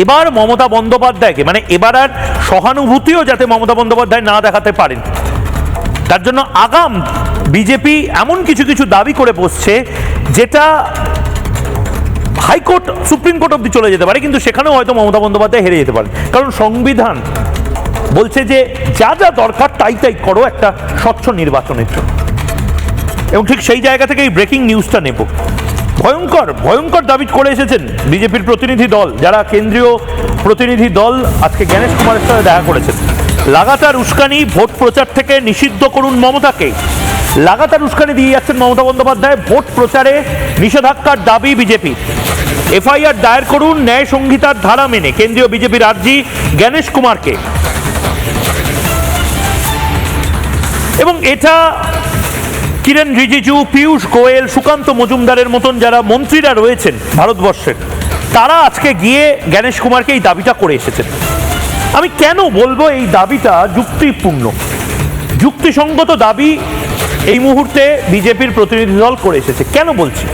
এবার মমতা বন্দ্যোপাধ্যায়কে, মানে এবার আর সহানুভূতিও যাতে মমতা বন্দ্যোপাধ্যায় না দেখাতে পারেন, তার জন্য আগাম বিজেপি এমন কিছু কিছু দাবি করে বসছে যেটা হাইকোর্ট, সুপ্রিম কোর্ট অব্দি চলে যেতে পারে, কিন্তু সেখানেও হয়তো মমতা বন্দ্যোপাধ্যায় হেরে যেতে পারে। কারণ সংবিধান বলছে যে যা যা দরকার তাই তাই করো একটা স্বচ্ছ নির্বাচনের জন্য। এবং ঠিক সেই জায়গা থেকে এই ব্রেকিং নিউজটা নেব। ভয়ঙ্কর ভয়ঙ্কর দাবি করে এসেছেন বিজেপির প্রতিনিধি দল, যারা কেন্দ্রীয় প্রতিনিধি দল আজকে জ্ঞানেশ কুমারের সাথে দেখা করেছেন। লাগাতার উস্কানি, ভোট প্রচার থেকে নিষিদ্ধ করুন মমতাকে। লাগাতার উস্কানি দিয়ে যাচ্ছেন মমতা বন্দ্যোপাধ্যায়। ভোট প্রচারে নিষেধাজ্ঞার দাবি বিজেপি। এফআইআর দায়ের করুন ন্যায় সংহিতার ধারা মেনে, কেন্দ্রীয় বিজেপির আর্জি জ্ঞানেশ কুমারকে। এবং এটা কিরেন রিজিজু, পীয়ূষ গোয়েল, সুকান্ত মজুমদারের মতন যারা মন্ত্রীরা রয়েছেন ভারতবর্ষের, তারা আজকে গিয়ে জ্ঞানেশ কুমারকে এই দাবিটা করে এসেছেন। আমি কেন বলবো এই দাবিটা যুক্তিপূর্ণ, যুক্তিসঙ্গত দাবি এই মুহূর্তে বিজেপির প্রতিনিধি দল করে এসেছে। কেন বলছি?